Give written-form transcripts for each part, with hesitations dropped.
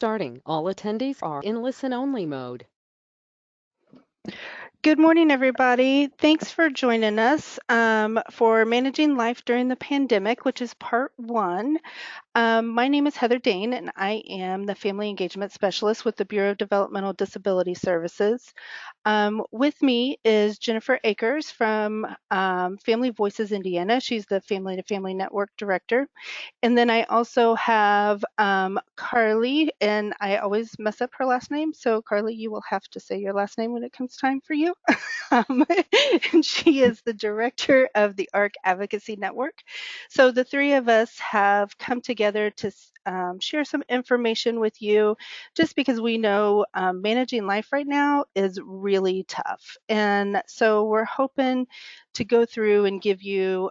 starting. All attendees are in listen-only mode. Good morning, everybody. Thanks for joining us for Managing Life During the Pandemic, which is part one. My name is Heather Dane, and I am the Family Engagement Specialist with the Bureau of Developmental Disability Services. With me is Jennifer Akers from Family Voices Indiana. She's the Family to Family Network Director. And then I also have Carly, and I always mess up her last name. So Carly, you will have to say your last name when it comes time for you. Um, and she is the director of the ARC Advocacy Network. So the three of us have come together to share some information with you, just because we know managing life right now is really tough. And so we're hoping to go through and give you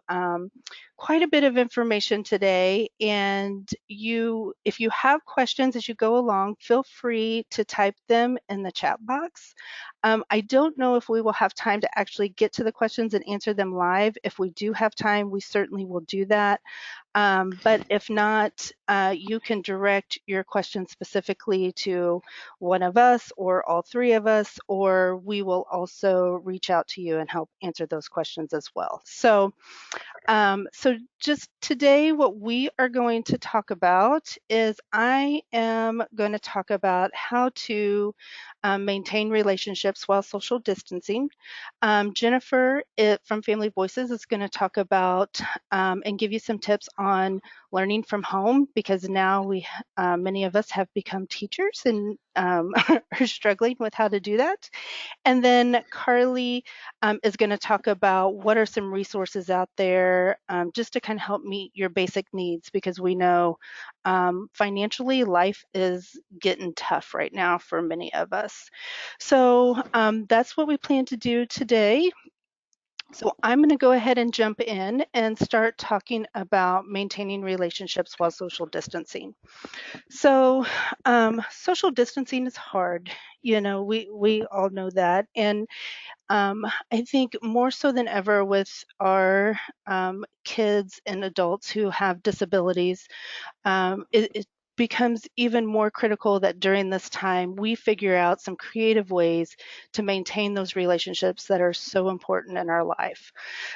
quite a bit of information today. And if you have questions as you go along, feel free to type them in the chat box. I don't know if we will have time to actually get to the questions and answer them live. If we do have time, we certainly will do that. But if not, you can direct your questions specifically to one of us or all three of us, or we will also reach out to you and help answer those questions as well. So just today, what we are going to talk about is I am going to talk about how to maintain relationships while social distancing. Jennifer from Family Voices is going to talk about and give you some tips on learning from home, because now many of us have become teachers and are struggling with how to do that. And then Carly is going to talk about what are some resources out there just to kind of help meet your basic needs, because we know financially life is getting tough right now for many of us. So that's what we plan to do today. So I'm going to go ahead and jump in and start talking about maintaining relationships while social distancing. So social distancing is hard. You know, we all know that. And I think more so than ever with our kids and adults who have disabilities, it becomes even more critical that during this time we figure out some creative ways to maintain those relationships that are so important in our life.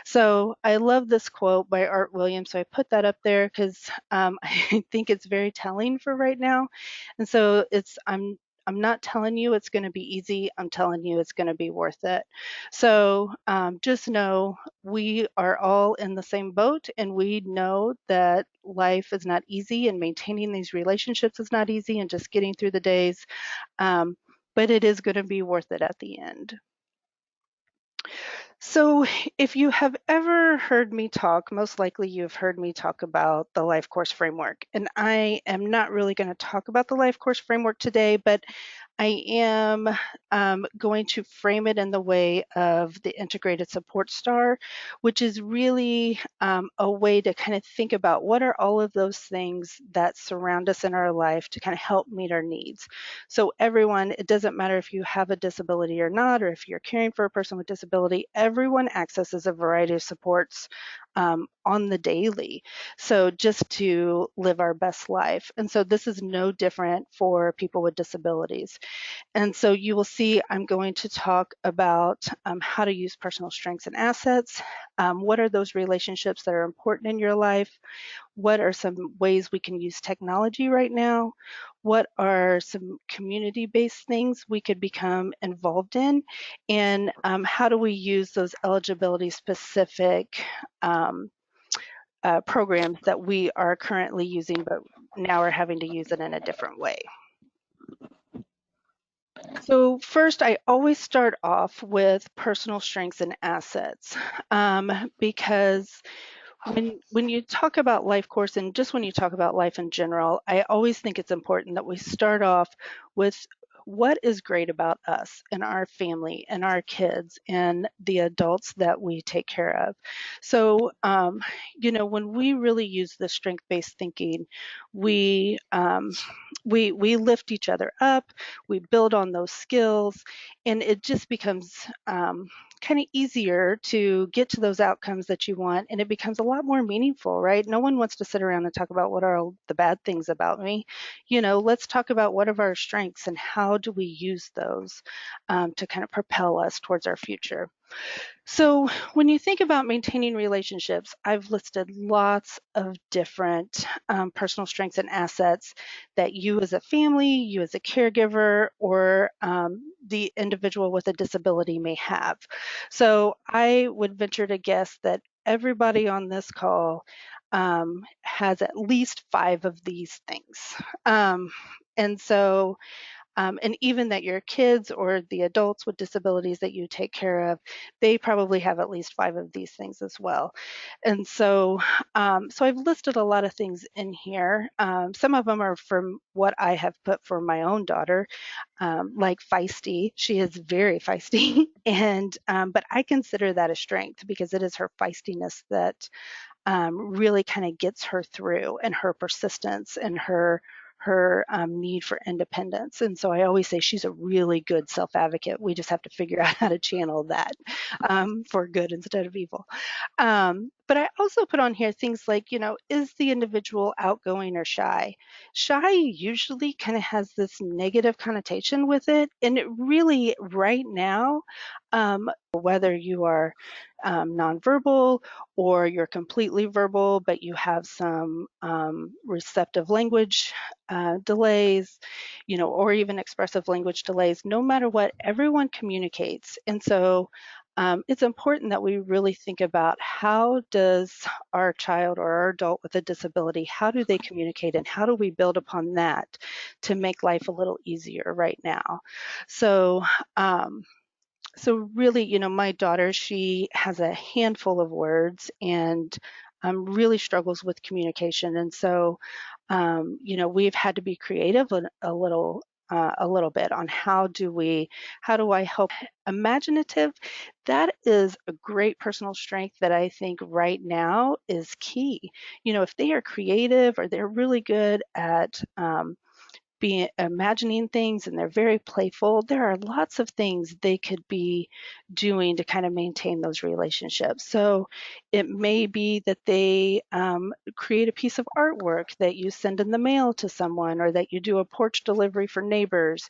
So I love this quote by Art Williams. So I put that up there because I think it's very telling for right now. And so I'm not telling you it's going to be easy. I'm telling you it's going to be worth it. So just know we are all in the same boat, and we know that life is not easy and maintaining these relationships is not easy and just getting through the days. But it is going to be worth it at the end. So, if you have ever heard me talk, most likely you've heard me talk about the life course framework. And I am not really going to talk about the life course framework today, but I am going to frame it in the way of the integrated support star, which is really a way to kind of think about what are all of those things that surround us in our life to kind of help meet our needs. So everyone, it doesn't matter if you have a disability or not, or if you're caring for a person with disability, everyone accesses a variety of supports on the daily. So just to live our best life. And so this is no different for people with disabilities. And so you will see I'm going to talk about how to use personal strengths and assets. What are those relationships that are important in your life? What are some ways we can use technology right now? What are some community-based things we could become involved in? And how do we use those eligibility specific programs that we are currently using, but now are having to use it in a different way? So first, I always start off with personal strengths and assets, because when you talk about life course and just when you talk about life in general, I always think it's important that we start off with what is great about us and our family and our kids and the adults that we take care of. So, when we really use the strength-based thinking, we we lift each other up, we build on those skills, and it just becomes kind of easier to get to those outcomes that you want, and it becomes a lot more meaningful, right? No one wants to sit around and talk about what are all the bad things about me. Let's talk about what are our strengths and how do we use those to kind of propel us towards our future. So, when you think about maintaining relationships, I've listed lots of different personal strengths and assets that you as a family, you as a caregiver, or the individual with a disability may have. So, I would venture to guess that everybody on this call has at least 5 of these things. Um, and so, and even that your kids or the adults with disabilities that you take care of, they probably have at least 5 of these things as well. And so I've listed a lot of things in here. Some of them are from what I have put for my own daughter, like feisty. She is very feisty, and but I consider that a strength because it is her feistiness that really kind of gets her through, and her persistence and her need for independence. And so I always say she's a really good self advocate. We just have to figure out how to channel that for good instead of evil. But I also put on here things like, is the individual outgoing or shy? Shy usually kind of has this negative connotation with it. And it really, right now, whether you are nonverbal or you're completely verbal, but you have some receptive language delays, or even expressive language delays, no matter what, everyone communicates. And so it's important that we really think about how does our child or our adult with a disability, how do they communicate, and how do we build upon that to make life a little easier right now? So, so really, my daughter, she has a handful of words and really struggles with communication. And so, we've had to be creative a little bit on how do I help imaginative. That is a great personal strength that I think right now is key. If they are creative or they're really good at be imagining things and they're very playful, there are lots of things they could be doing to kind of maintain those relationships. So it may be that they create a piece of artwork that you send in the mail to someone, or that you do a porch delivery for neighbors.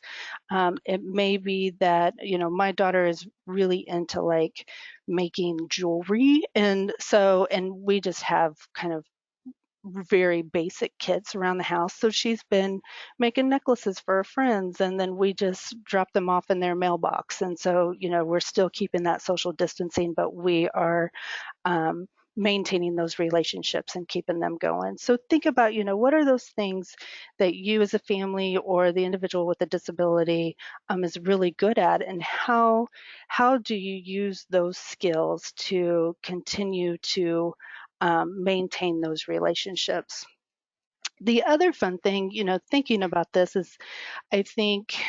It may be that, my daughter is really into like making jewelry. And we just have kind of very basic kits around the house. So she's been making necklaces for her friends, and then we just drop them off in their mailbox. And so, we're still keeping that social distancing, but we are maintaining those relationships and keeping them going. So think about, what are those things that you as a family or the individual with a disability is really good at, and how do you use those skills to continue to maintain those relationships? The other fun thing, thinking about this is I think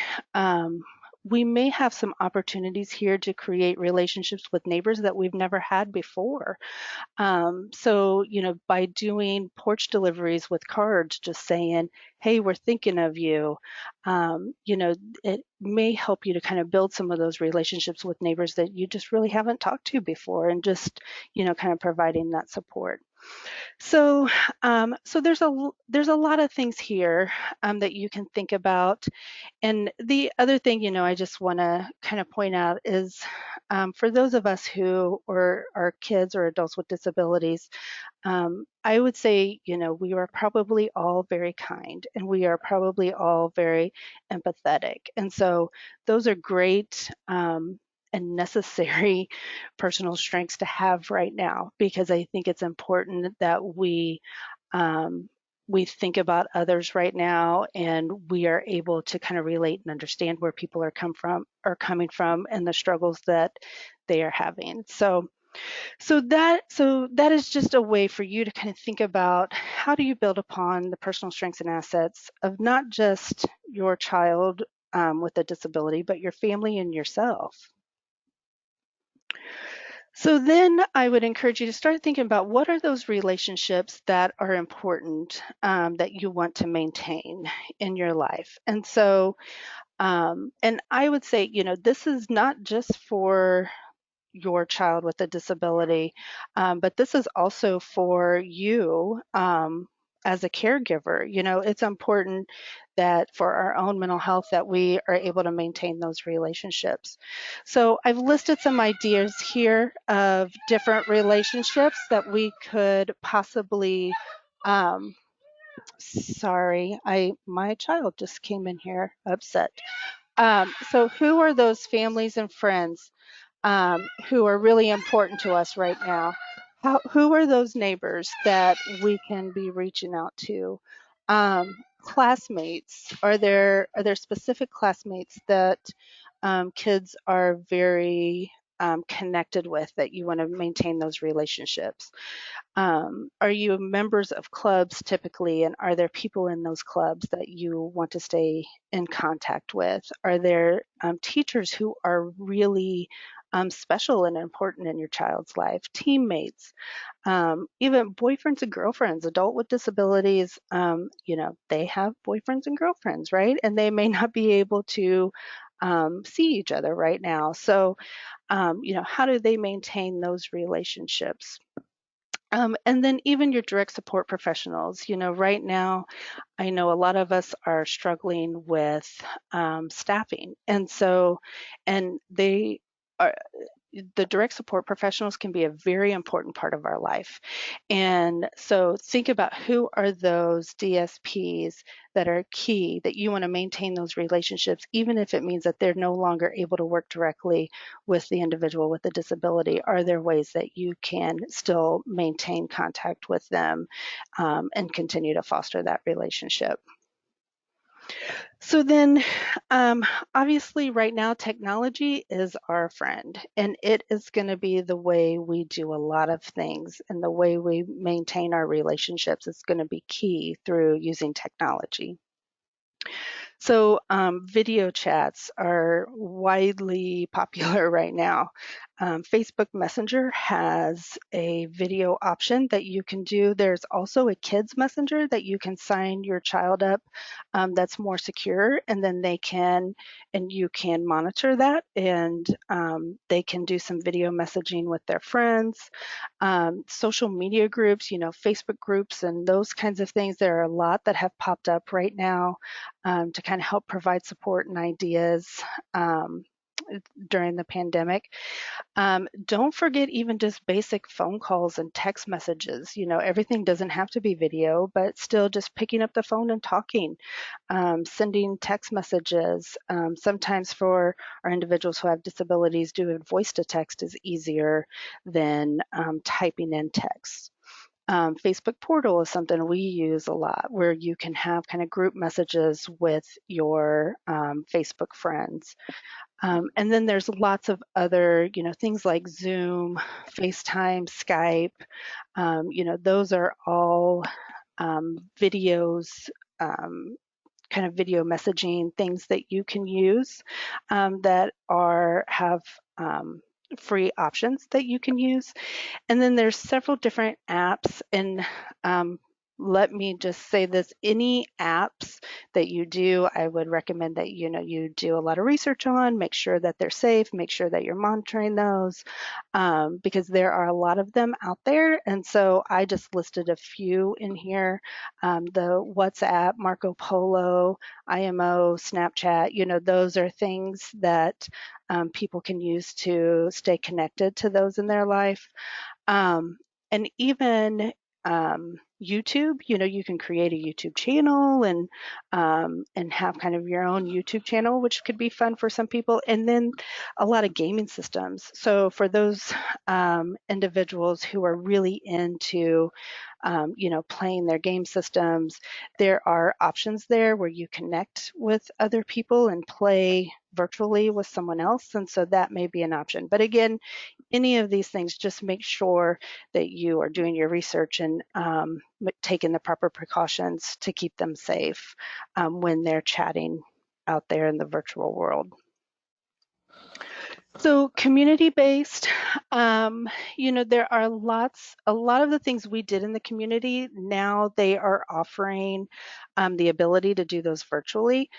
we may have some opportunities here to create relationships with neighbors that we've never had before. So, by doing porch deliveries with cards, just saying, hey, we're thinking of you, it may help you to kind of build some of those relationships with neighbors that you just really haven't talked to before, and just, kind of providing that support. So, so there's a lot of things here that you can think about. And the other thing, I just want to kind of point out is for those of us who or are kids or adults with disabilities, I would say, we are probably all very kind, and we are probably all very empathetic. And so those are great and necessary personal strengths to have right now, because I think it's important that we think about others right now, and we are able to kind of relate and understand where people are coming from and the struggles that they are having. So that is just a way for you to kind of think about how do you build upon the personal strengths and assets of not just your child with a disability, but your family and yourself. So then I would encourage you to start thinking about what are those relationships that are important, that you want to maintain in your life. And so, and I would say, this is not just for your child with a disability, but this is also for you as a caregiver. It's important that for our own mental health that we are able to maintain those relationships. So I've listed some ideas here of different relationships that we could possibly sorry, my child just came in here upset. So who are those families and friends who are really important to us right now? Who are those neighbors that we can be reaching out to? Classmates, are there specific classmates that kids are very connected with that you want to maintain those relationships? Are you members of clubs typically, and are there people in those clubs that you want to stay in contact with? Are there teachers who are really special and important in your child's life? Teammates, even boyfriends and girlfriends, adult with disabilities, they have boyfriends and girlfriends, right? And they may not be able to see each other right now. So, how do they maintain those relationships? And then even your direct support professionals, right now, I know a lot of us are struggling with staffing. And they are, the direct support professionals can be a very important part of our life. And so think about who are those DSPs that are key that you want to maintain those relationships, even if it means that they're no longer able to work directly with the individual with the disability. Are there ways that you can still maintain contact with them and continue to foster that relationship? So then, obviously, right now, technology is our friend, and it is going to be the way we do a lot of things, and the way we maintain our relationships is going to be key through using technology. So, video chats are widely popular right now. Facebook Messenger has a video option that you can do. There's also a kids messenger that you can sign your child up that's more secure, and then you can monitor that, and they can do some video messaging with their friends. Social media groups, Facebook groups and those kinds of things. There are a lot that have popped up right now to kind of help provide support and ideas um, during the pandemic. Don't forget even just basic phone calls and text messages. Everything doesn't have to be video, but still just picking up the phone and talking, sending text messages. Sometimes for our individuals who have disabilities, doing voice to text is easier than typing in text. Facebook Portal is something we use a lot where you can have kind of group messages with your Facebook friends. And then there's lots of other, things like Zoom, FaceTime, Skype. Those are all videos, kind of video messaging things that you can use that have free options that you can use. And then there's several different apps, and let me just say this, any apps that you do, I would recommend that you do a lot of research on, make sure that they're safe, make sure that you're monitoring those, because there are a lot of them out there. And so I just listed a few in here. The WhatsApp, Marco Polo, IMO, Snapchat, those are things that people can use to stay connected to those in their life. And even YouTube, you can create a YouTube channel and have kind of your own YouTube channel, which could be fun for some people. And then a lot of gaming systems. So for those individuals who are really into playing their game systems, there are options there where you connect with other people and play virtually with someone else. And so that may be an option. But again, any of these things, just make sure that you are doing your research and taking the proper precautions to keep them safe when they're chatting out there in the virtual world. So community-based, there are a lot of the things we did in the community, now they are offering the ability to do those virtually.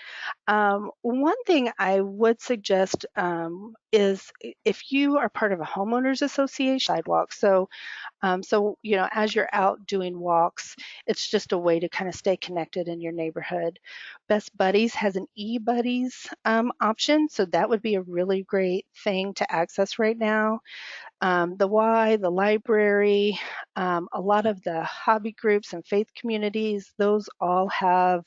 One thing I would suggest is if you are part of a homeowners association, sidewalk. So, as you're out doing walks, it's just a way to kind of stay connected in your neighborhood. Best Buddies has an e-buddies option, so that would be a really great thing to access right now. The Y, the library, a lot of the hobby groups and faith communities, those all have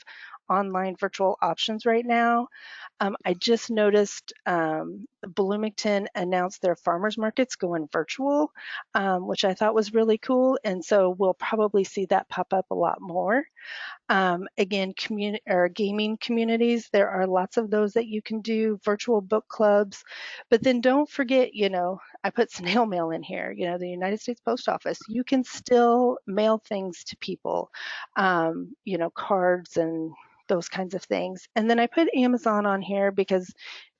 online virtual options right now. I just noticed Bloomington announced their farmers markets going virtual, which I thought was really cool. And so we'll probably see that pop up a lot more. Again, gaming communities, there are lots of those that you can do, virtual book clubs. But then don't forget, I put snail mail in here, the United States Post Office. You can still mail things to people, cards and those kinds of things. And then I put Amazon on here because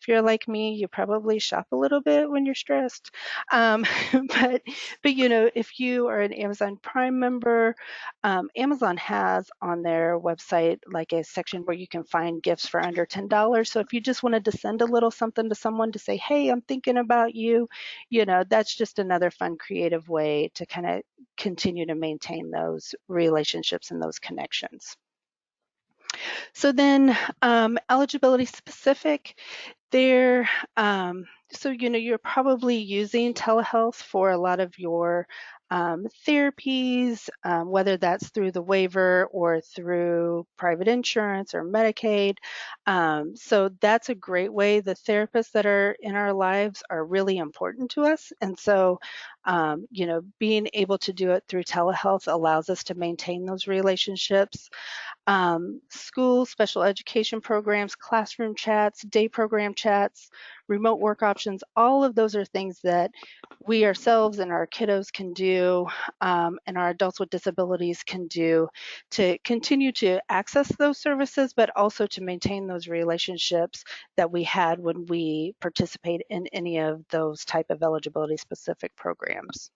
if you're like me, you probably shop a little bit when you're stressed. Um, but if you are an Amazon Prime member, Amazon has on their website like a section where you can find gifts for under $10. So if you just wanted to send a little something to someone to say, hey, I'm thinking about you, that's just another fun, creative way to kind of continue to maintain those relationships and those connections. So then eligibility specific, there, so you're probably using telehealth for a lot of your therapies, whether that's through the waiver or through private insurance or Medicaid. So that's a great way. The therapists that are in our lives are really important to us. And so, being able to do it through telehealth allows us to maintain those relationships. School, special education programs, classroom chats, day program chats, remote work options, all of those are things that we ourselves and our kiddos can do, and our adults with disabilities can do to continue to access those services, but also to maintain those relationships that we had when we participate in any of those type of eligibility specific programs.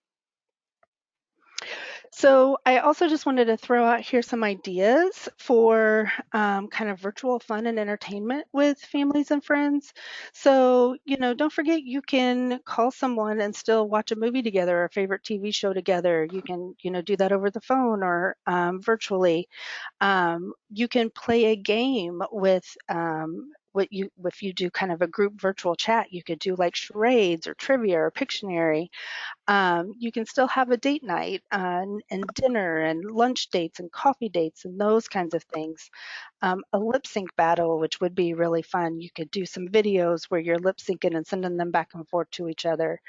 So I also just wanted to throw out here some ideas for kind of virtual fun and entertainment with families and friends. So, don't forget you can call someone and still watch a movie together or a favorite TV show together. You can, do that over the phone or virtually. You can play a game with if you do kind of a group virtual chat, you could do like charades or trivia or Pictionary. You can still have a date night and dinner and lunch dates and coffee dates and those kinds of things. A lip sync battle, which would be really fun. You could do some videos where you're lip syncing and sending them back and forth to each other.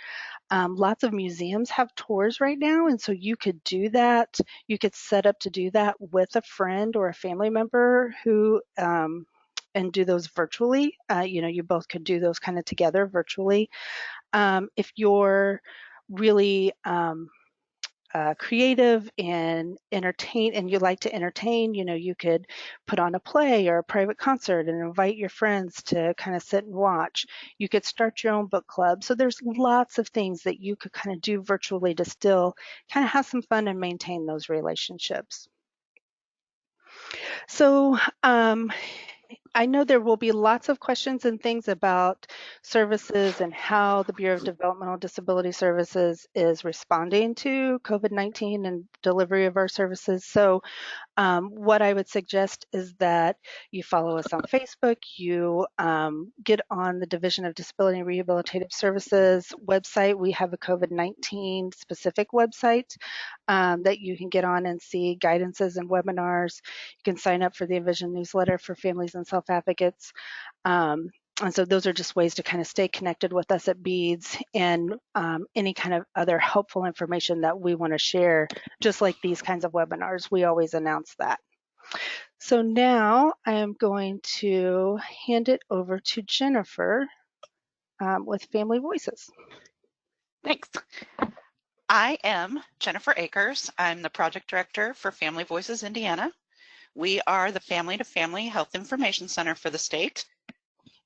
Lots of museums have tours right now, and so you could do that. You could set up to do that with a friend or a family member who and do those virtually. You both could do those kind of together virtually. If you're really creative and you like to entertain, you could put on a play or a private concert and invite your friends to kind of sit and watch. You could start your own book club. So there's lots of things that you could kind of do virtually to still kind of have some fun and maintain those relationships. So I know there will be lots of questions and things about services and how the Bureau of Developmental Disability Services is responding to COVID-19 and delivery of our services. So what I would suggest is that you follow us on Facebook, you get on the Division of Disability and Rehabilitative Services website. We have a COVID-19 specific website that you can get on and see guidances and webinars. You can sign up for the Envision newsletter for families and self-advocates. And so those are just ways to kind of stay connected with us at BEADS and any kind of other helpful information that we want to share, just like these kinds of webinars, we always announce that. So now I am going to hand it over to Jennifer with Family Voices. Thanks. I am Jennifer Akers. I'm the project director for Family Voices Indiana. We are the Family to Family Health Information Center for the state.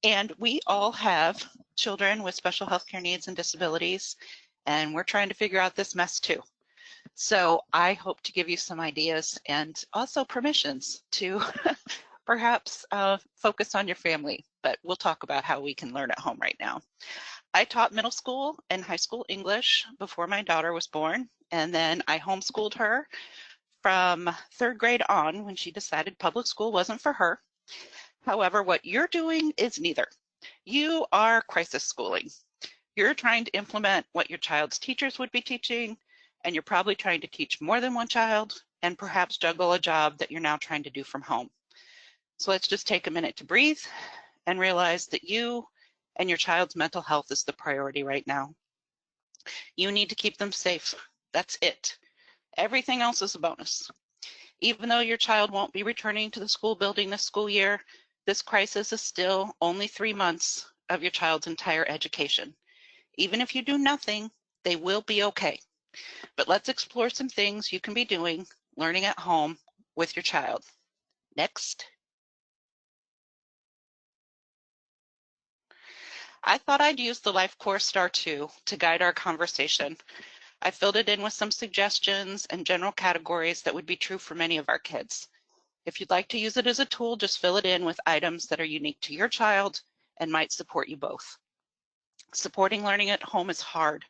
And we all have children with special health care needs and disabilities, and we're trying to figure out this mess too. So I hope to give you some ideas and also permissions to Perhaps focus on your family, but we'll talk about how we can learn at home right now. I taught middle school and high school English before my daughter was born, and then I homeschooled her from 3rd grade on when she decided public school wasn't for her. However, what you're doing is neither. You are crisis schooling. You're trying to implement what your child's teachers would be teaching, and you're probably trying to teach more than one child and perhaps juggle a job that you're now trying to do from home. So let's just take a minute to breathe and realize that you and your child's mental health is the priority right now. You need to keep them safe. That's it. Everything else is a bonus. Even though your child won't be returning to the school building this school year, this crisis is still only 3 months of your child's entire education. Even if you do nothing, they will be okay. But let's explore some things you can be doing, learning at home with your child. Next. I thought I'd use the Life Course Star 2 to guide our conversation. I filled it in with some suggestions and general categories that would be true for many of our kids. If you'd like to use it as a tool, just fill it in with items that are unique to your child and might support you both. Supporting learning at home is hard,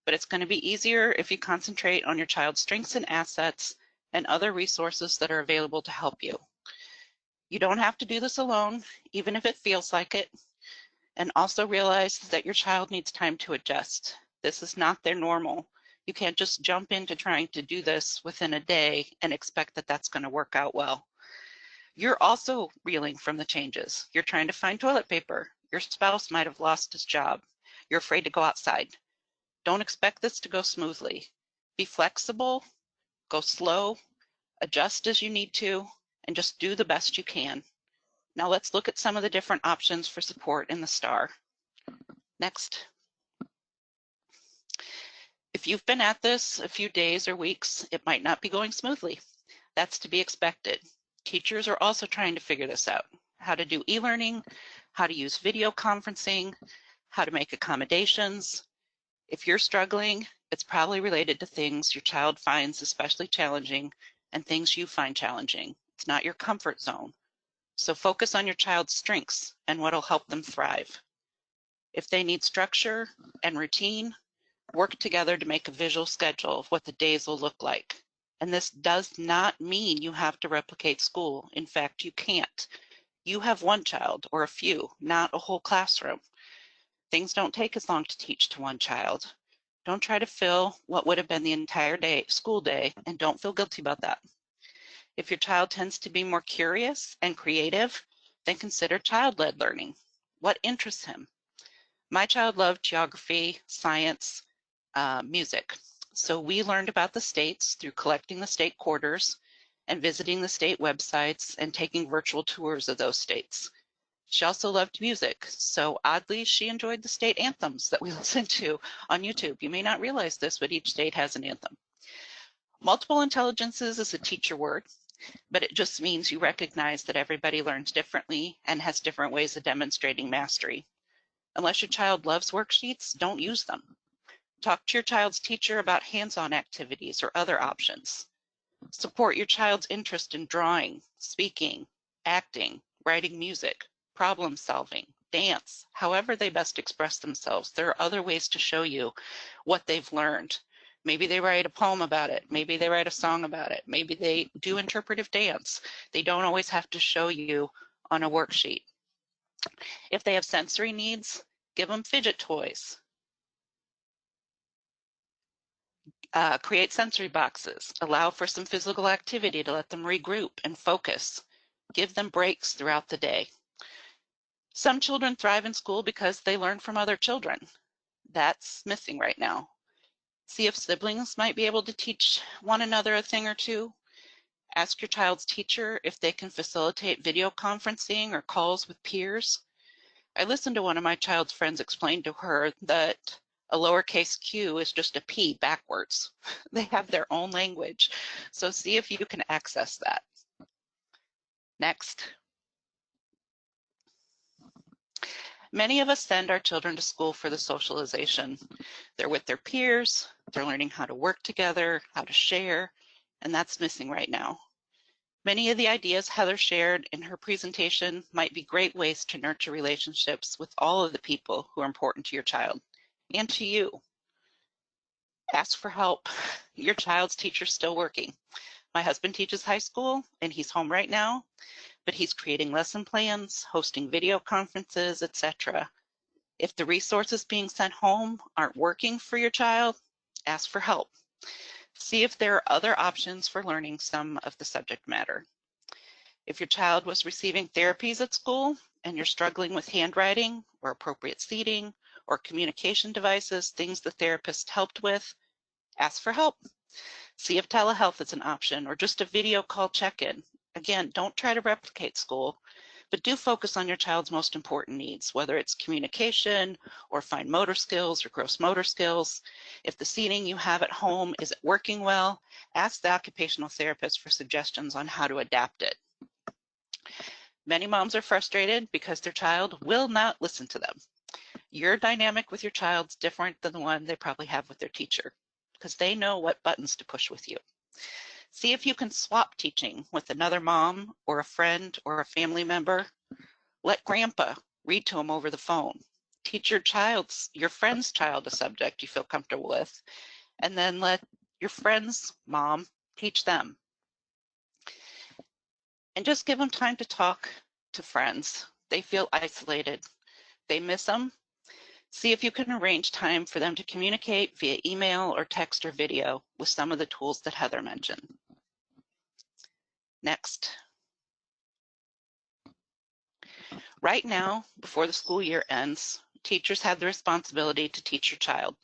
but it's going to be easier if you concentrate on your child's strengths and assets and other resources that are available to help you. You don't have to do this alone, even if it feels like it. And also realize that your child needs time to adjust. This is not their normal. You can't just jump into trying to do this within a day and expect that that's going to work out well. You're also reeling from the changes. You're trying to find toilet paper. Your spouse might have lost his job. You're afraid to go outside. Don't expect this to go smoothly. Be flexible, go slow, adjust as you need to, and just do the best you can. Now let's look at some of the different options for support in the STAR. Next. If you've been at this a few days or weeks, it might not be going smoothly. That's to be expected. Teachers are also trying to figure this out. How to do e-learning, how to use video conferencing, how to make accommodations. If you're struggling, it's probably related to things your child finds especially challenging and things you find challenging. It's not your comfort zone. So focus on your child's strengths and what'll help them thrive. If they need structure and routine, work together to make a visual schedule of what the days will look like. And this does not mean you have to replicate school. In fact, you can't. You have one child or a few, not a whole classroom. Things don't take as long to teach to one child. Don't try to fill what would have been the entire day, school day, and don't feel guilty about that. If your child tends to be more curious and creative, then consider child-led learning. What interests him? My child loved geography, science, music. So we learned about the states through collecting the state quarters and visiting the state websites and taking virtual tours of those states. She also loved music, so oddly she enjoyed the state anthems that we listened to on YouTube. You may not realize this, but each state has an anthem. Multiple intelligences is a teacher word, but it just means you recognize that everybody learns differently and has different ways of demonstrating mastery. Unless your child loves worksheets, don't use them. Talk to your child's teacher about hands-on activities or other options. Support your child's interest in drawing, speaking, acting, writing music, problem solving, dance, however they best express themselves. There are other ways to show you what they've learned. Maybe they write a poem about it. Maybe they write a song about it. Maybe they do interpretive dance. They don't always have to show you on a worksheet. If they have sensory needs, give them fidget toys. Create sensory boxes. Allow for some physical activity to let them regroup and focus. Give them breaks throughout the day. Some children thrive in school because they learn from other children. That's missing right now. See if siblings might be able to teach one another a thing or two. Ask your child's teacher if they can facilitate video conferencing or calls with peers. I listened to one of my child's friends explain to her that a lowercase q is just a P backwards. They have their own language. So see if you can access that. Next. Many of us send our children to school for the socialization. They're with their peers, they're learning how to work together, how to share, and that's missing right now. Many of the ideas Heather shared in her presentation might be great ways to nurture relationships with all of the people who are important to your child and to you. Ask for help. Your child's teacher's still working. My husband teaches high school and he's home right now, but he's creating lesson plans, hosting video conferences, etc. If the resources being sent home aren't working for your child, ask for help. See if there are other options for learning some of the subject matter. If your child was receiving therapies at school and you're struggling with handwriting or appropriate seating or communication devices, things the therapist helped with, ask for help. See if telehealth is an option or just a video call check-in. Again, don't try to replicate school, but do focus on your child's most important needs, whether it's communication or fine motor skills or gross motor skills. If the seating you have at home isn't working well, ask the occupational therapist for suggestions on how to adapt it. Many moms are frustrated because their child will not listen to them. Your dynamic with your child's different than the one they probably have with their teacher, because they know what buttons to push with you. See if you can swap teaching with another mom or a friend or a family member. Let grandpa read to them over the phone. Teach your friend's child a subject you feel comfortable with, and then let your friend's mom teach them. And just give them time to talk to friends. They feel isolated. They miss them. See if you can arrange time for them to communicate via email or text or video with some of the tools that Heather mentioned. Next. Right now, before the school year ends, teachers have the responsibility to teach your child.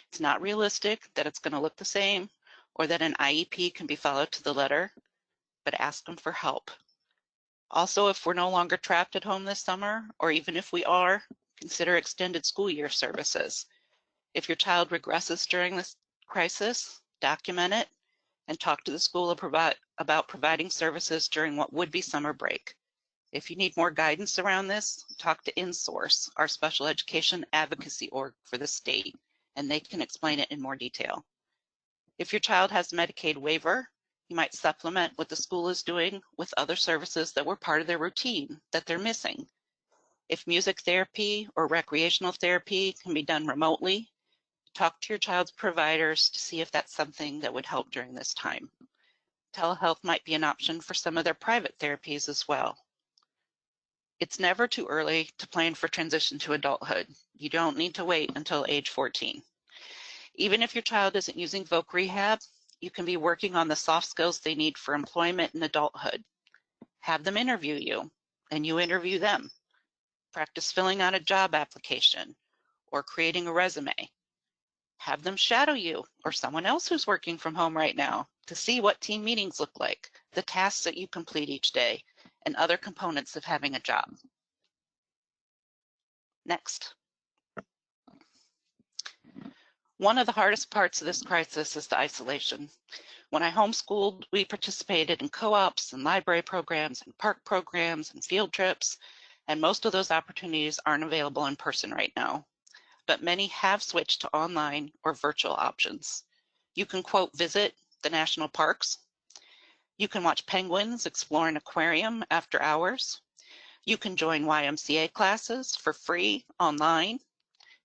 It's not realistic that it's going to look the same or that an IEP can be followed to the letter, but ask them for help. Also, if we're no longer trapped at home this summer, or even if we are, consider extended school year services. If your child regresses during this crisis, document it and talk to the school about providing services during what would be summer break. If you need more guidance around this, talk to InSource, our special education advocacy org for the state, and they can explain it in more detail. If your child has a Medicaid waiver, you might supplement what the school is doing with other services that were part of their routine that they're missing. If music therapy or recreational therapy can be done remotely, talk to your child's providers to see if that's something that would help during this time. Telehealth might be an option for some of their private therapies as well. It's never too early to plan for transition to adulthood. You don't need to wait until age 14. Even if your child isn't using voc rehab, you can be working on the soft skills they need for employment and adulthood. Have them interview you, and you interview them. Practice filling out a job application or creating a resume. Have them shadow you or someone else who's working from home right now to see what team meetings look like, the tasks that you complete each day, and other components of having a job. Next. One of the hardest parts of this crisis is the isolation. When I homeschooled, we participated in co-ops and library programs and park programs and field trips, and most of those opportunities aren't available in person right now. But many have switched to online or virtual options. You can, quote, visit the national parks. You can watch penguins explore an aquarium after hours. You can join YMCA classes for free online.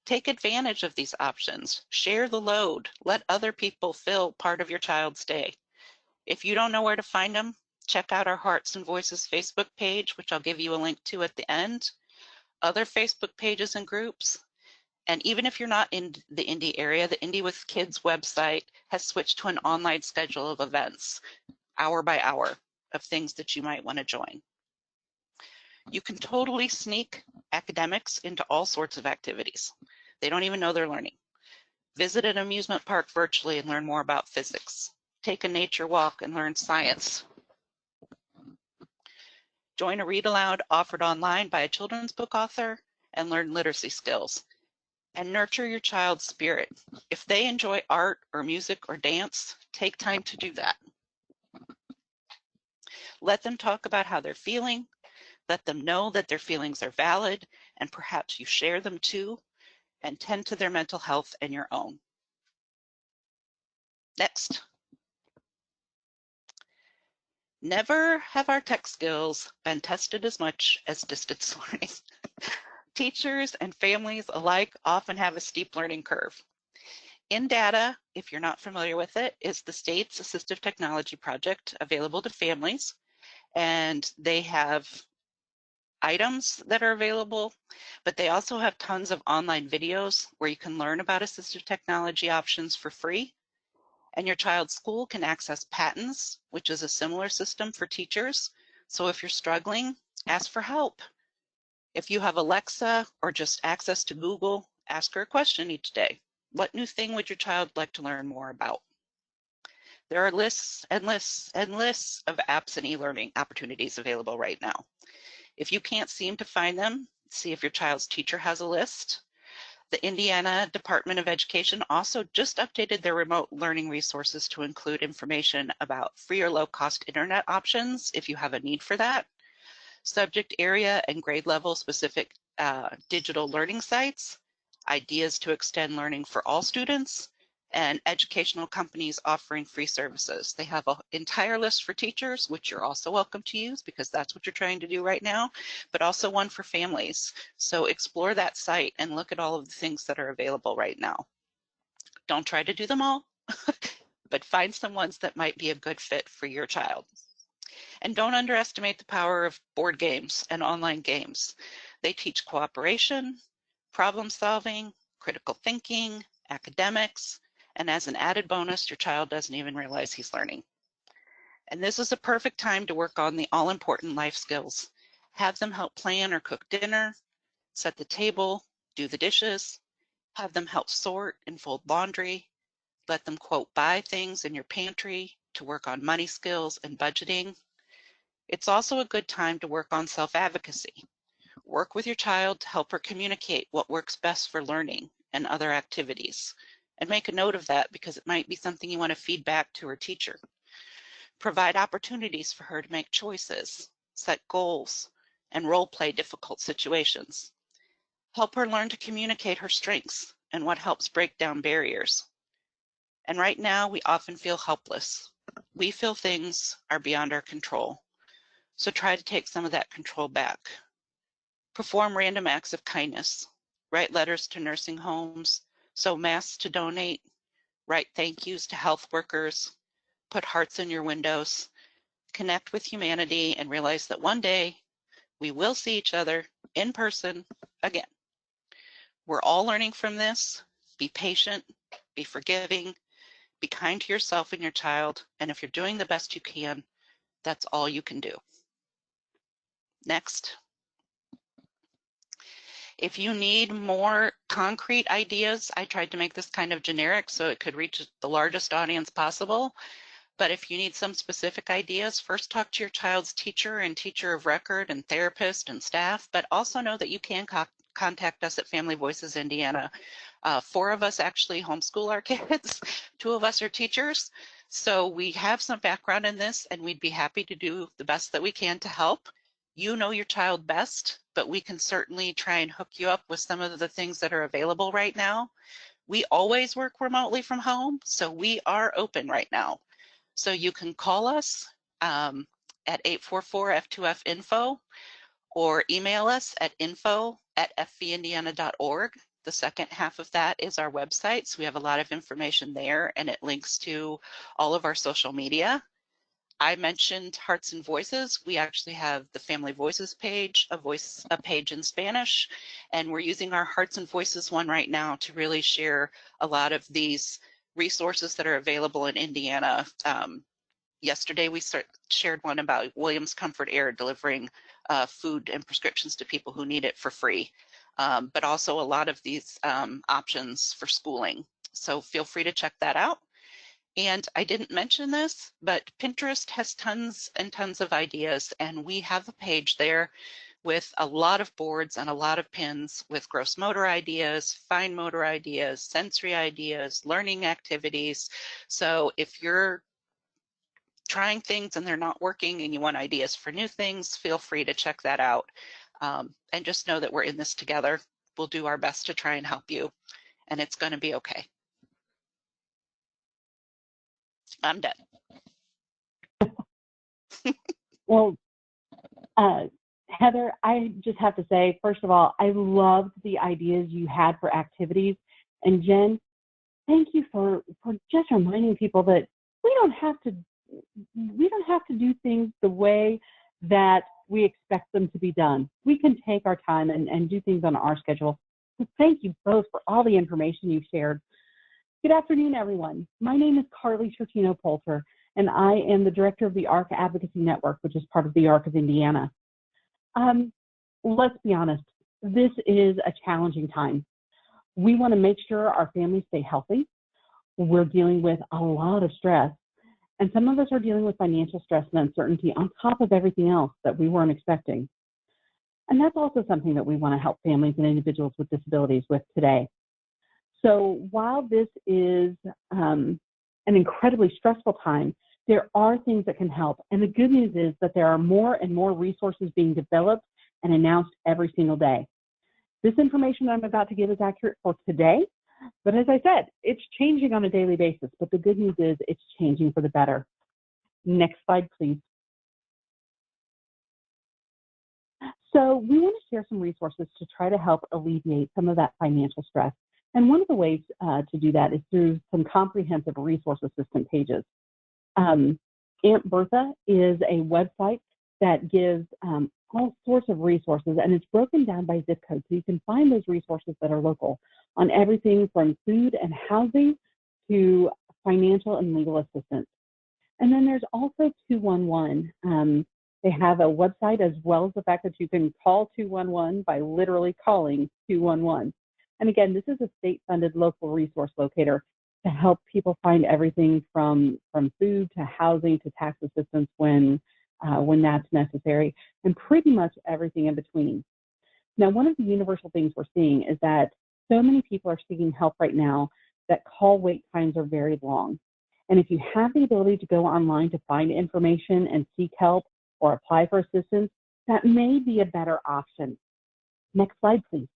Take advantage of these options. Share the load. Let other people fill part of your child's day. If you don't know where to find them, check out our Hearts and Voices Facebook page, which I'll give you a link to at the end, other Facebook pages and groups. And even if you're not in the Indy area, the Indy with Kids website has switched to an online schedule of events, hour by hour, of things that you might want to join. You can totally sneak academics into all sorts of activities. They don't even know they're learning. Visit an amusement park virtually and learn more about physics. Take a nature walk and learn science. Join a read aloud offered online by a children's book author and learn literacy skills. And nurture your child's spirit. If they enjoy art or music or dance, take time to do that. Let them talk about how they're feeling. Let them know that their feelings are valid, and perhaps you share them too, and tend to their mental health and your own. Next. Never have our tech skills been tested as much as distance learning. Teachers and families alike often have a steep learning curve. InData, if you're not familiar with it, is the state's assistive technology project available to families, and they have items that are available, but they also have tons of online videos where you can learn about assistive technology options for free. And your child's school can access Patents, which is a similar system for teachers. So if you're struggling, ask for help. If you have Alexa or just access to Google, ask her a question each day. What new thing would your child like to learn more about? There are lists and lists and lists of apps and e-learning opportunities available right now. If you can't seem to find them, see if your child's teacher has a list. The Indiana Department of Education also just updated their remote learning resources to include information about free or low-cost internet options if you have a need for that, subject area and grade level specific digital learning sites, ideas to extend learning for all students, and educational companies offering free services. They have an entire list for teachers, which you're also welcome to use because that's what you're trying to do right now, but also one for families. So explore that site and look at all of the things that are available right now. Don't try to do them all, but find some ones that might be a good fit for your child. And don't underestimate the power of board games and online games. They teach cooperation, problem solving, critical thinking, academics, and as an added bonus, your child doesn't even realize he's learning. And this is a perfect time to work on the all-important life skills. Have them help plan or cook dinner, set the table, do the dishes, have them help sort and fold laundry, let them quote buy things in your pantry to work on money skills and budgeting. It's also a good time to work on self-advocacy. Work with your child to help her communicate what works best for learning and other activities. And make a note of that because it might be something you want to feed back to her teacher. Provide opportunities for her to make choices, set goals, and role play difficult situations. Help her learn to communicate her strengths and what helps break down barriers. And right now, we often feel helpless. We feel things are beyond our control. So try to take some of that control back. Perform random acts of kindness. Write letters to nursing homes, sew masks to donate, write thank yous to health workers, put hearts in your windows, connect with humanity, and realize that one day we will see each other in person again. We're all learning from this. Be patient, be forgiving, be kind to yourself and your child, and if you're doing the best you can, that's all you can do. Next. If you need more concrete ideas, I tried to make this kind of generic so it could reach the largest audience possible. But if you need some specific ideas, first talk to your child's teacher and teacher of record and therapist and staff, but also know that you can contact us at Family Voices Indiana. 4 of us actually homeschool our kids. 2 of us are teachers. So we have some background in this and we'd be happy to do the best that we can to help. You know your child best, but we can certainly try and hook you up with some of the things that are available right now. We always work remotely from home, so we are open right now. So you can call us at 844-F2F-INFO or email us at info@fvindiana.org. The second half of that is our website, so we have a lot of information there and it links to all of our social media. I mentioned Hearts and Voices. We actually have the Family Voices page, a page in Spanish, and we're using our Hearts and Voices one right now to really share a lot of these resources that are available in Indiana. Yesterday we shared one about Williams Comfort Air delivering food and prescriptions to people who need it for free, but also a lot of these options for schooling. So feel free to check that out. And I didn't mention this, but Pinterest has tons and tons of ideas, and we have a page there with a lot of boards and a lot of pins with gross motor ideas, fine motor ideas, sensory ideas, learning activities. So if you're trying things and they're not working and you want ideas for new things, feel free to check that out. And just know that we're in this together. We'll do our best to try and help you, and it's going to be okay. I'm done. Well, Heather, I just have to say, first of all, I loved the ideas you had for activities. And Jen, thank you for just reminding people that we don't have to do things the way that we expect them to be done. We can take our time and do things on our schedule. So thank you both for all the information you shared. Good afternoon, everyone. My name is Carly Chertino-Polter, and I am the director of the ARC Advocacy Network, which is part of the ARC of Indiana. Let's be honest, this is a challenging time. We want to make sure our families stay healthy. We're dealing with a lot of stress, and some of us are dealing with financial stress and uncertainty on top of everything else that we weren't expecting. And that's also something that we want to help families and individuals with disabilities with today. So while this is an incredibly stressful time, there are things that can help. And the good news is that there are more and more resources being developed and announced every single day. This information I'm about to give is accurate for today, but as I said, it's changing on a daily basis. But the good news is it's changing for the better. Next slide, please. So we want to share some resources to try to help alleviate some of that financial stress. And one of the ways to do that is through some comprehensive resource assistant pages. Aunt Bertha is a website that gives all sorts of resources, and it's broken down by zip code, so you can find those resources that are local on everything from food and housing to financial and legal assistance. And then there's also 211. They have a website as well as the fact that you can call 211 by literally calling 211. And again, this is a state-funded local resource locator to help people find everything from food to housing to tax assistance when that's necessary, and pretty much everything in between. Now, one of the universal things we're seeing is that so many people are seeking help right now that call wait times are very long. And if you have the ability to go online to find information and seek help or apply for assistance, that may be a better option. Next slide, please.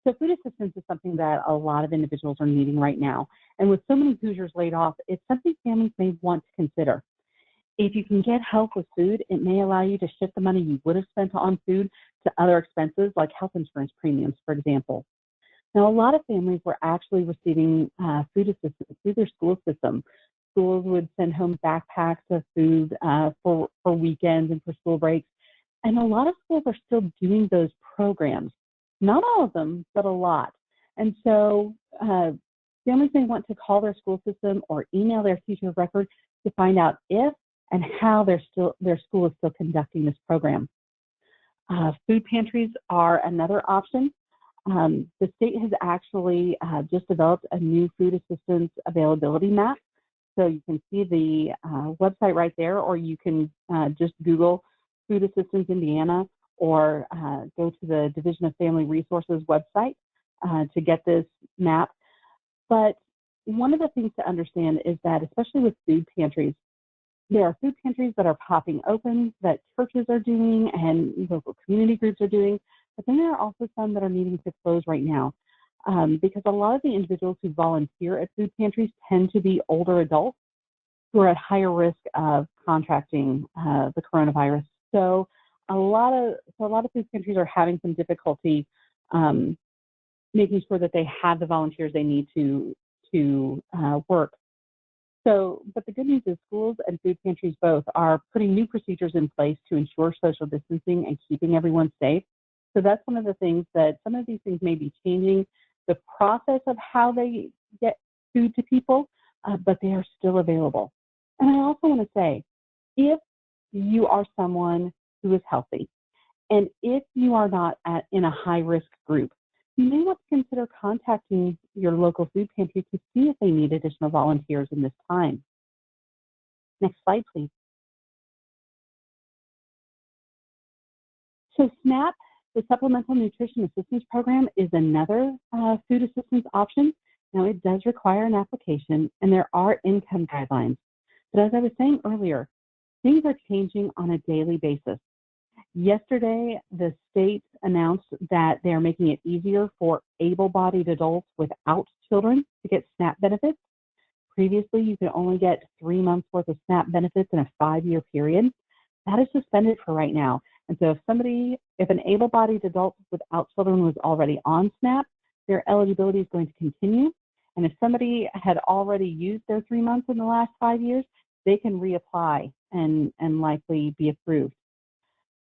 So food assistance is something that a lot of individuals are needing right now. And with so many Hoosiers laid off, it's something families may want to consider. If you can get help with food, it may allow you to shift the money you would have spent on food to other expenses like health insurance premiums, for example. Now, a lot of families were actually receiving food assistance through their school system. Schools would send home backpacks of food for weekends and for school breaks. And a lot of schools are still doing those programs. Not all of them, but a lot. And so families may want to call their school system or email their teacher of record to find out if and how their school is still conducting this program. Food pantries are another option. The state has actually just developed a new food assistance availability map. So you can see the website right there, or you can just Google Food Assistance Indiana, or go to the Division of Family Resources website to get this map. But one of the things to understand is that, especially with food pantries, there are food pantries that are popping open that churches are doing and local community groups are doing, but then there are also some that are needing to close right now because a lot of the individuals who volunteer at food pantries tend to be older adults who are at higher risk of contracting the coronavirus. So a lot of food pantries are having some difficulty making sure that they have the volunteers they need to work. So, but the good news is schools and food pantries both are putting new procedures in place to ensure social distancing and keeping everyone safe. So that's one of the things that some of these things may be changing the process of how they get food to people, but they are still available. And I also want to say, if you are someone who is healthy, and if you are not in a high-risk group, you may want to consider contacting your local food pantry to see if they need additional volunteers in this time. Next slide, please. So SNAP, the Supplemental Nutrition Assistance Program, is another food assistance option. Now, it does require an application, and there are income guidelines. But as I was saying earlier, things are changing on a daily basis. Yesterday, the state announced that they're making it easier for able-bodied adults without children to get SNAP benefits. Previously, you could only get 3 months worth of SNAP benefits in a 5-year period. That is suspended for right now. And so if an able-bodied adult without children was already on SNAP, their eligibility is going to continue. And if somebody had already used their 3 months in the last 5 years, they can reapply and likely be approved.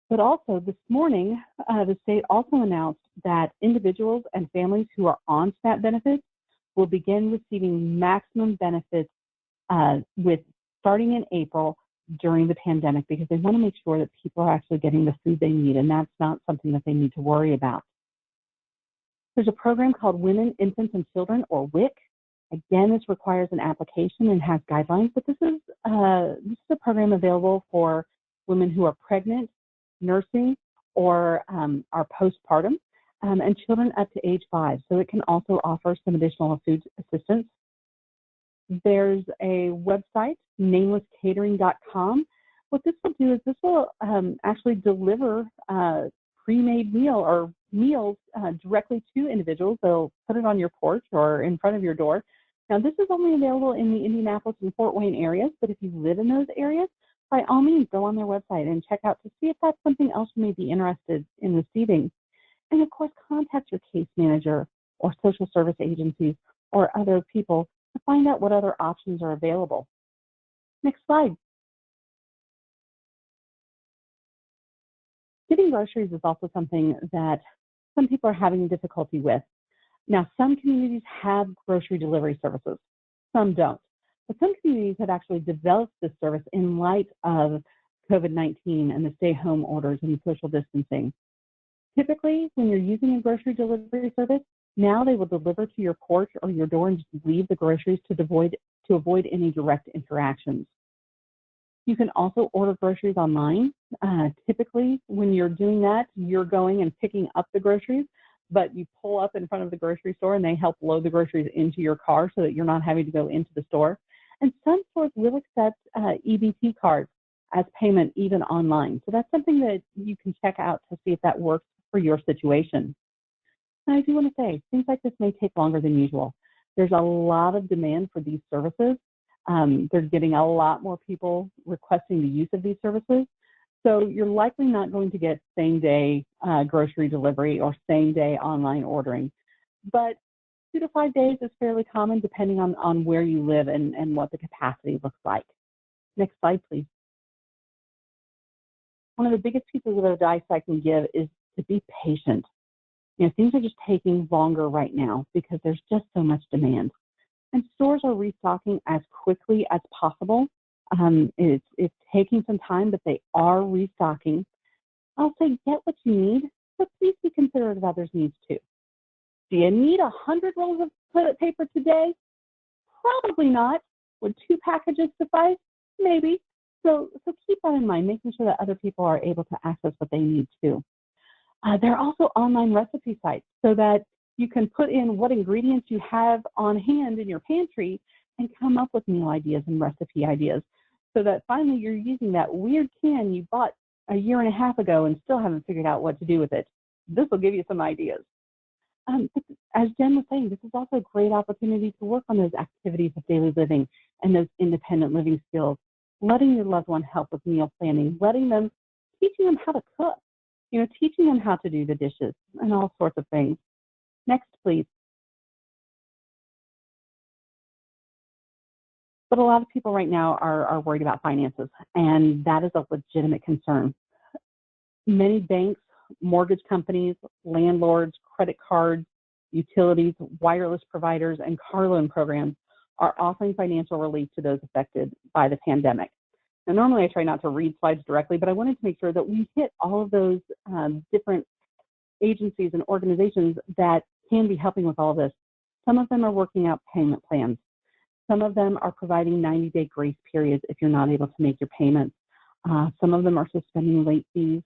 But also this morning, the state also announced that individuals and families who are on SNAP benefits will begin receiving maximum benefits with starting in April during the pandemic, because they want to make sure that people are actually getting the food they need, and that's not something that they need to worry about. There's a program called Women, Infants, and Children, or WIC. Again, this requires an application and has guidelines, but this is a program available for women who are pregnant, nursing, or are postpartum, and children up to age 5. So it can also offer some additional food assistance. There's a website, namelesscatering.com. What this will do is this will actually deliver pre-made meals directly to individuals. They'll put it on your porch or in front of your door. Now, this is only available in the Indianapolis and Fort Wayne areas, but if you live in those areas, by all means, go on their website and check out to see if that's something else you may be interested in receiving. And of course, contact your case manager or social service agencies or other people to find out what other options are available. Next slide. Getting groceries is also something that some people are having difficulty with. Now, some communities have grocery delivery services, some don't. But some communities have actually developed this service in light of COVID-19 and the stay-home orders and social distancing. Typically, when you're using a grocery delivery service, now they will deliver to your porch or your door and just leave the groceries to avoid any direct interactions. You can also order groceries online. Typically, when you're doing that, you're going and picking up the groceries, but you pull up in front of the grocery store and they help load the groceries into your car so that you're not having to go into the store. And some stores will accept EBT cards as payment even online. So that's something that you can check out to see if that works for your situation. And I do want to say, things like this may take longer than usual. There's a lot of demand for these services. They're getting a lot more people requesting the use of these services. So you're likely not going to get same-day grocery delivery or same-day online ordering. But 2 to 5 days is fairly common depending on where you live and what the capacity looks like. Next slide, please. One of the biggest pieces of advice I can give is to be patient. You know, things are just taking longer right now because there's just so much demand. And stores are restocking as quickly as possible. It's taking some time, but they are restocking. I'll say get what you need, but please be considerate of others' needs too. Do you need 100 rolls of toilet paper today? Probably not. Would 2 packages suffice? Maybe. So keep that in mind, making sure that other people are able to access what they need too. There are also online recipe sites so that you can put in what ingredients you have on hand in your pantry and come up with meal ideas and recipe ideas so that finally you're using that weird can you bought a year and a half ago and still haven't figured out what to do with it. This will give you some ideas. As Jen was saying, this is also a great opportunity to work on those activities of daily living and those independent living skills, letting your loved one help with meal planning, teaching them how to cook, teaching them how to do the dishes and all sorts of things. Next, please. But a lot of people right now are worried about finances, and that is a legitimate concern. Many banks, mortgage companies, landlords, credit cards, utilities, wireless providers, and car loan programs are offering financial relief to those affected by the pandemic. Now, normally I try not to read slides directly, but I wanted to make sure that we hit all of those different agencies and organizations that can be helping with all of this. Some of them are working out payment plans. Some of them are providing 90-day grace periods if you're not able to make your payments. Some of them are suspending late fees.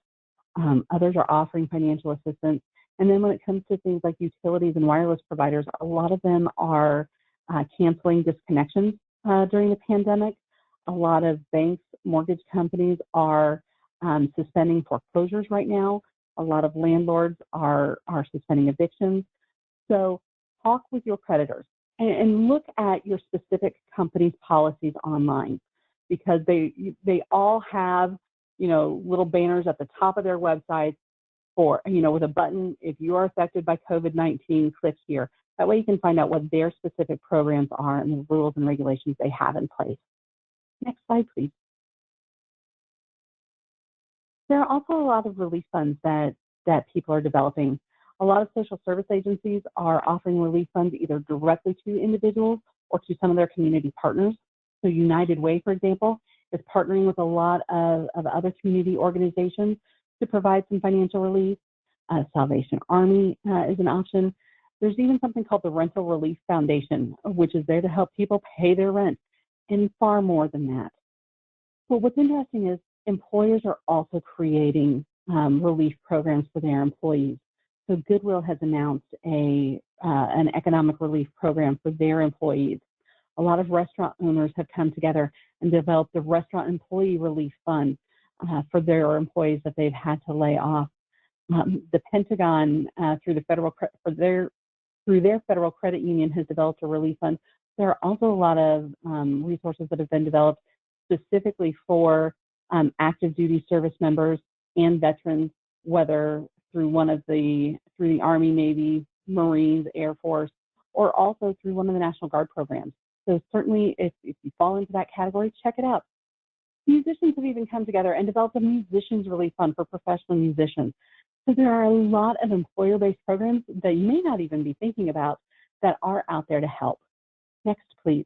Others are offering financial assistance. And then when it comes to things like utilities and wireless providers, a lot of them are canceling disconnections during the pandemic. A lot of banks, mortgage companies are suspending foreclosures right now. A lot of landlords are suspending evictions. So talk with your creditors and look at your specific company's policies online, because they all have, little banners at the top of their websites for, with a button, if you are affected by COVID-19, click here. That way you can find out what their specific programs are and the rules and regulations they have in place. Next slide, please. There are also a lot of relief funds that people are developing. A lot of social service agencies are offering relief funds either directly to individuals or to some of their community partners. So United Way, for example, is partnering with a lot of other community organizations to provide some financial relief. Salvation Army is an option. There's even something called the Rental Relief Foundation, which is there to help people pay their rent, and far more than that. But what's interesting is employers are also creating relief programs for their employees. So Goodwill has announced an economic relief program for their employees. A lot of restaurant owners have come together and developed the Restaurant Employee Relief Fund for their employees that they've had to lay off. The Pentagon, through their federal credit union, has developed a relief fund. There are also a lot of resources that have been developed specifically for active duty service members and veterans, whether through the Army, Navy, Marines, Air Force, or also through one of the National Guard programs. So certainly, if you fall into that category, check it out. Musicians have even come together and developed a musicians relief fund for professional musicians. So there are a lot of employer-based programs that you may not even be thinking about that are out there to help. Next, please.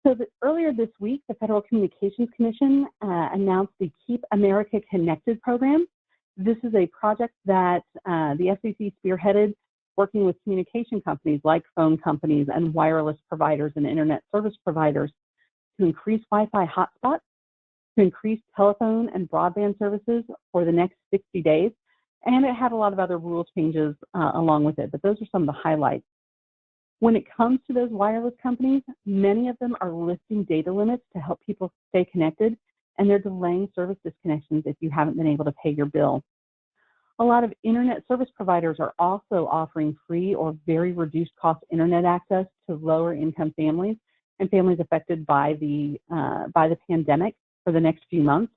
So earlier this week, the Federal Communications Commission announced the Keep America Connected program. This is a project that the FCC spearheaded, working with communication companies like phone companies and wireless providers and internet service providers to increase Wi-Fi hotspots, to increase telephone and broadband services for the next 60 days. And it had a lot of other rule changes along with it, but those are some of the highlights. When it comes to those wireless companies, many of them are lifting data limits to help people stay connected, and they're delaying service disconnections if you haven't been able to pay your bill. A lot of internet service providers are also offering free or very reduced cost internet access to lower income families and families affected by the pandemic for the next few months.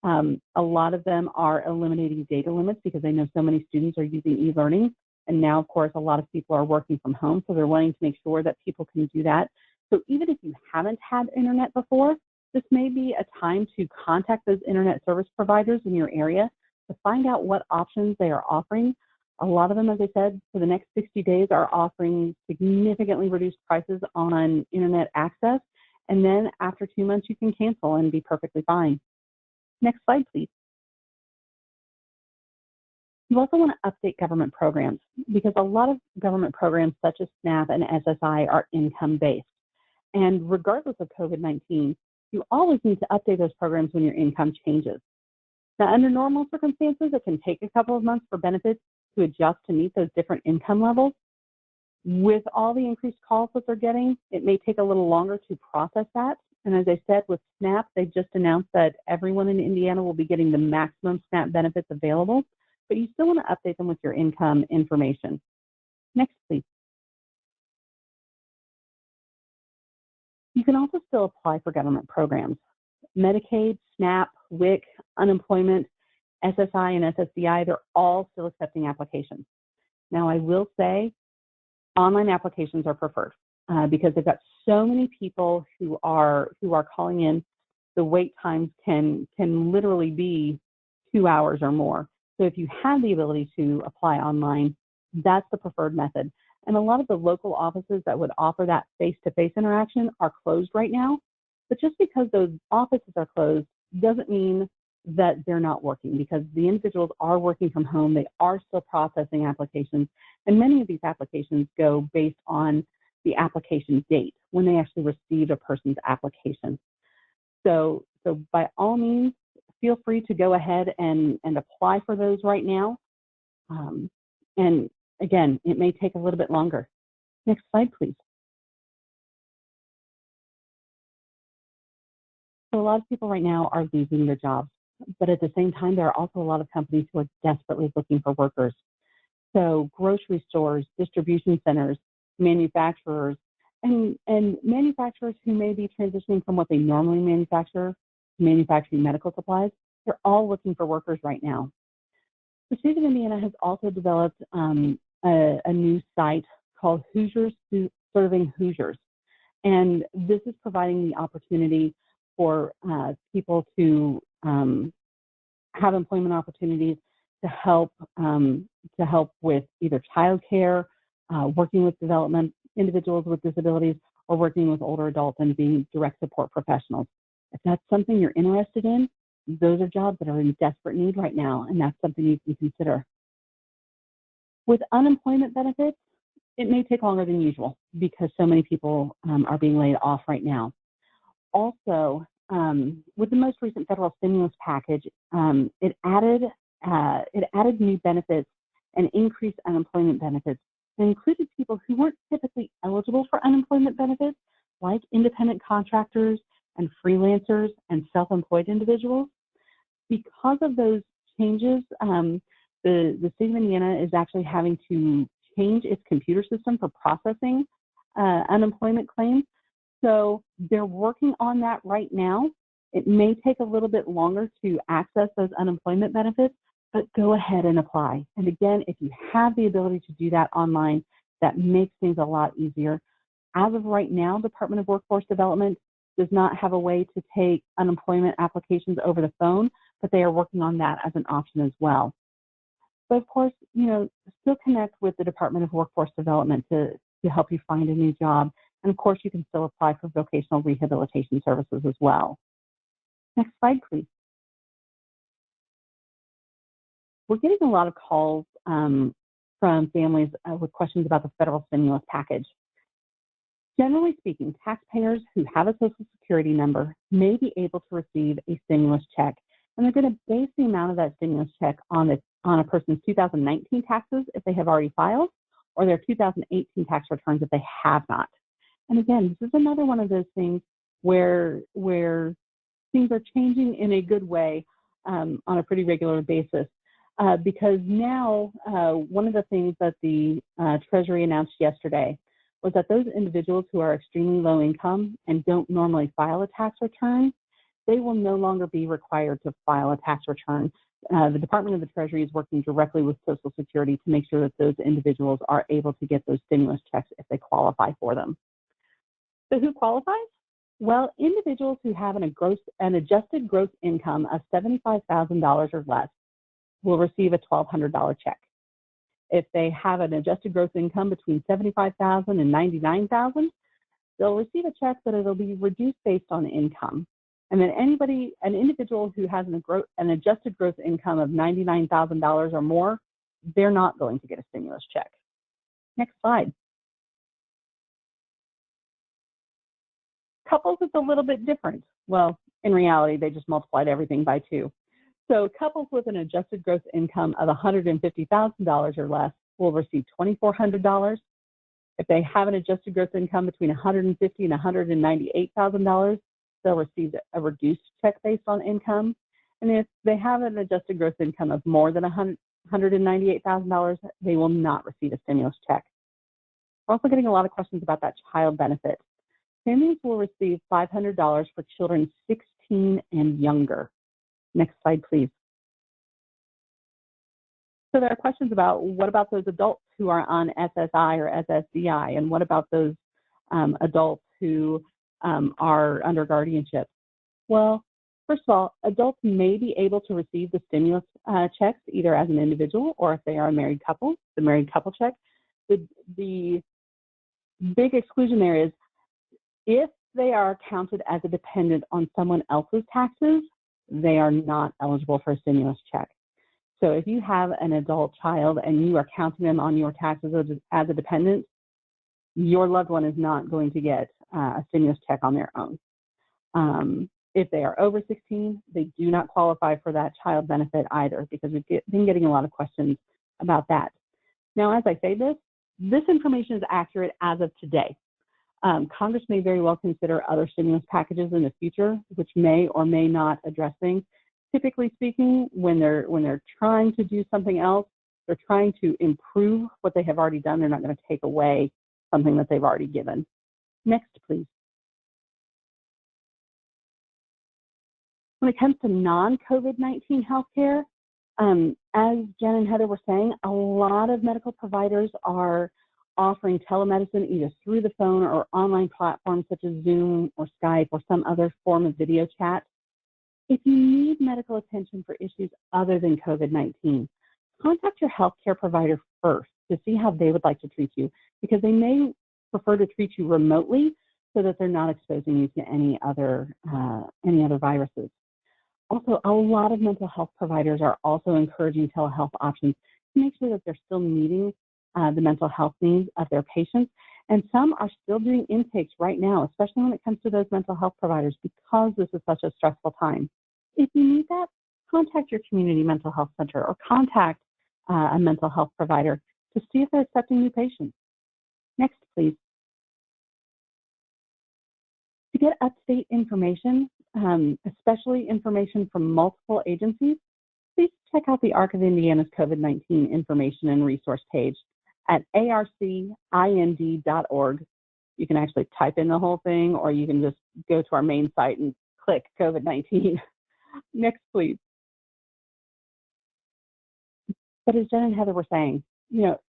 A lot of them are eliminating data limits because they know so many students are using e-learning. And now, of course, a lot of people are working from home, so they're wanting to make sure that people can do that. So even if you haven't had internet before, this may be a time to contact those internet service providers in your area to find out what options they are offering. A lot of them, as I said, for the next 60 days are offering significantly reduced prices on internet access. And then after 2 months, you can cancel and be perfectly fine. Next slide, please. You also want to update government programs because a lot of government programs such as SNAP and SSI are income-based. And regardless of COVID-19, you always need to update those programs when your income changes. Now, under normal circumstances, it can take a couple of months for benefits to adjust to meet those different income levels. With all the increased calls that they're getting, it may take a little longer to process that. And as I said, with SNAP, they just announced that everyone in Indiana will be getting the maximum SNAP benefits available, but you still want to update them with your income information. Next, please. You can also still apply for government programs. Medicaid, SNAP, WIC, unemployment, SSI, and SSDI, they're all still accepting applications. Now, I will say online applications are preferred because they've got so many people who are calling in. The wait times can literally be 2 hours or more. So if you have the ability to apply online, that's the preferred method. And a lot of the local offices that would offer that face-to-face interaction are closed right now. But just because those offices are closed doesn't mean that they're not working, because the individuals are working from home. They are still processing applications. And many of these applications go based on the application date, when they actually received a person's application. So by all means, feel free to go ahead and apply for those right now. And again, it may take a little bit longer. Next slide, please. So a lot of people right now are losing their jobs, but at the same time, there are also a lot of companies who are desperately looking for workers. So grocery stores, distribution centers, manufacturers, and manufacturers who may be transitioning from what they normally manufacture to manufacturing medical supplies, they're all looking for workers right now. The state of Indiana has also developed a new site called Hoosiers Serving Hoosiers. And this is providing the opportunity for people to have employment opportunities to help with either childcare, working with development individuals with disabilities, or working with older adults and being direct support professionals. If that's something you're interested in, those are jobs that are in desperate need right now, and that's something you can consider. With unemployment benefits, it may take longer than usual because so many people are being laid off right now. Also, with the most recent federal stimulus package, it added new benefits and increased unemployment benefits that included people who weren't typically eligible for unemployment benefits, like independent contractors and freelancers and self-employed individuals. Because of those changes, the state of Indiana is actually having to change its computer system for processing unemployment claims. So they're working on that right now. It may take a little bit longer to access those unemployment benefits, but go ahead and apply. And again, if you have the ability to do that online, that makes things a lot easier. As of right now, Department of Workforce Development does not have a way to take unemployment applications over the phone, but they are working on that as an option as well. But of course, still connect with the Department of Workforce Development to help you find a new job. And of course, you can still apply for vocational rehabilitation services as well. Next slide, please. We're getting a lot of calls from families with questions about the federal stimulus package. Generally speaking, taxpayers who have a Social Security number may be able to receive a stimulus check, and they're going to base the amount of that stimulus check on a person's 2019 taxes if they have already filed, or their 2018 tax returns if they have not. And again, this is another one of those things where things are changing in a good way on a pretty regular basis. Because now, one of the things that the Treasury announced yesterday was that those individuals who are extremely low income and don't normally file a tax return, they will no longer be required to file a tax return. The Department of the Treasury is working directly with Social Security to make sure that those individuals are able to get those stimulus checks if they qualify for them. So who qualifies? Well, individuals who have an adjusted gross income of $75,000 or less will receive a $1,200 check. If they have an adjusted gross income between $75,000 and $99,000, they'll receive a check, but it'll be reduced based on income. And then an individual who has an adjusted gross income of $99,000 or more, they're not going to get a stimulus check. Next slide. Couples, it's a little bit different. Well, in reality, they just multiplied everything by 2. So couples with an adjusted gross income of $150,000 or less will receive $2,400. If they have an adjusted gross income between $150,000 and $198,000, they'll receive a reduced check based on income. And if they have an adjusted gross income of more than $198,000, they will not receive a stimulus check. We're also getting a lot of questions about that child benefit. Families will receive $500 for children 16 and younger. Next slide, please. So there are questions about what about those adults who are on SSI or SSDI, and what about those adults who are under guardianship? Well, first of all, adults may be able to receive the stimulus checks either as an individual or if they are a married couple, the married couple check. The big exclusion there is if they are counted as a dependent on someone else's taxes, they are not eligible for a stimulus check. So if you have an adult child and you are counting them on your taxes as a dependent, your loved one is not going to get a stimulus check on their own. If they are over 16, they do not qualify for that child benefit either, because we've been getting a lot of questions about that. Now, as I say this information is accurate as of today. Congress may very well consider other stimulus packages in the future, which may or may not address things. Typically speaking, when they're trying to do something else, They're trying to improve what they have already done. They're not going to take away something that they've already given. Next, please. When it comes to non-COVID-19 healthcare, as Jen and Heather were saying, a lot of medical providers are offering telemedicine either through the phone or online platforms such as Zoom or Skype or some other form of video chat. If you need medical attention for issues other than COVID-19, contact your healthcare provider first to see how they would like to treat you, because they may prefer to treat you remotely so that they're not exposing you to any other viruses. Also, a lot of mental health providers are also encouraging telehealth options to make sure that they're still meeting the mental health needs of their patients. And some are still doing intakes right now, especially when it comes to those mental health providers, because this is such a stressful time. If you need that, contact your community mental health center or contact a mental health provider to see if they're accepting new patients. Next, please. To get up-to-date information, especially information from multiple agencies, please check out the ARC of Indiana's COVID-19 information and resource page at arcind.org. You can actually type in the whole thing, or you can just go to our main site and click COVID-19. Next, please. But as Jen and Heather were saying,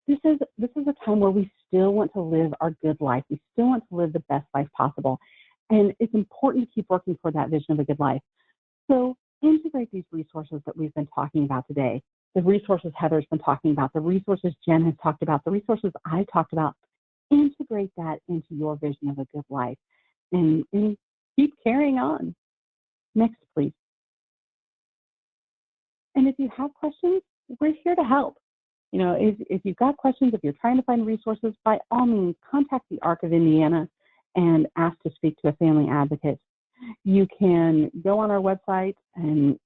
this is a time where we still want to live our good life. We still want to live the best life possible. And it's important to keep working for that vision of a good life. So integrate these resources that we've been talking about today, the resources Heather's been talking about, the resources Jen has talked about, the resources I talked about. Integrate that into your vision of a good life and keep carrying on. Next, please. And if you have questions, we're here to help. If you've got questions, if you're trying to find resources, by all means, contact the ARC of Indiana and ask to speak to a family advocate. You can go on our website and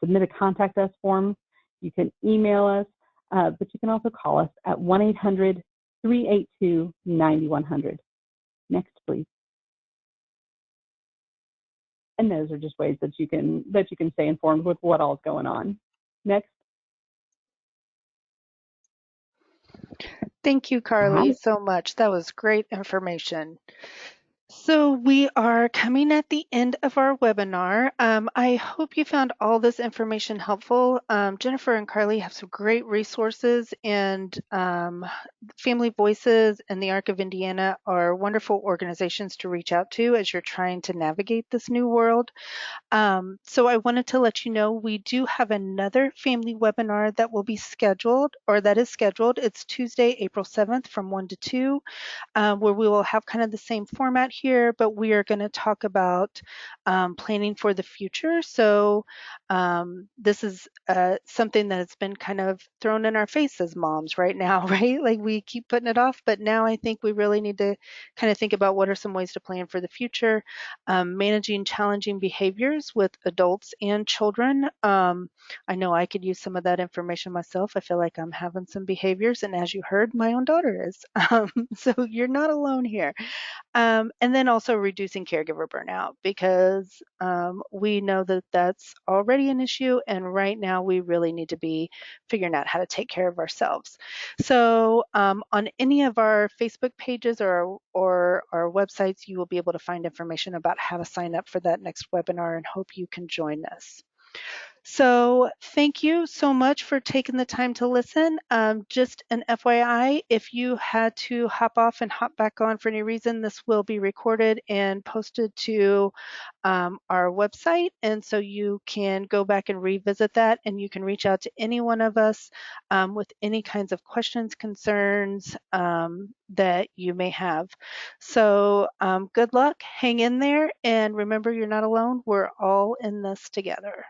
submit a contact us form. You can email us, but you can also call us at 1-800-382-9100. Next, please. And those are just ways that you can stay informed with what all is going on. Next. Thank you, Carly, so much. That was great information. So we are coming at the end of our webinar. I hope you found all this information helpful. Jennifer and Carly have some great resources, and Family Voices and the ARC of Indiana are wonderful organizations to reach out to as you're trying to navigate this new world. So I wanted to let you know we do have another family webinar that will be scheduled, or that is scheduled. It's Tuesday, April 7th from 1 to 2. Where we will have kind of the same format here, but we are going to talk about planning for the future. So this is something that has been kind of thrown in our face as moms right now, right? Like we keep putting it off, but now I think we really need to kind of think about what are some ways to plan for the future. Managing challenging behaviors with adults and children. I know I could use some of that information myself. I feel like I'm having some behaviors, and as you heard, my own daughter is. So you're not alone here. And then also reducing caregiver burnout, because we know that that's already an issue, and right now we really need to be figuring out how to take care of ourselves. So on any of our Facebook pages or our websites, you will be able to find information about how to sign up for that next webinar, and hope you can join us. So thank you so much for taking the time to listen. Just an FYI, if you had to hop off and hop back on for any reason, this will be recorded and posted to our website. And so you can go back and revisit that, and you can reach out to any one of us with any kinds of questions, concerns that you may have. So good luck, hang in there, and remember, you're not alone. We're all in this together.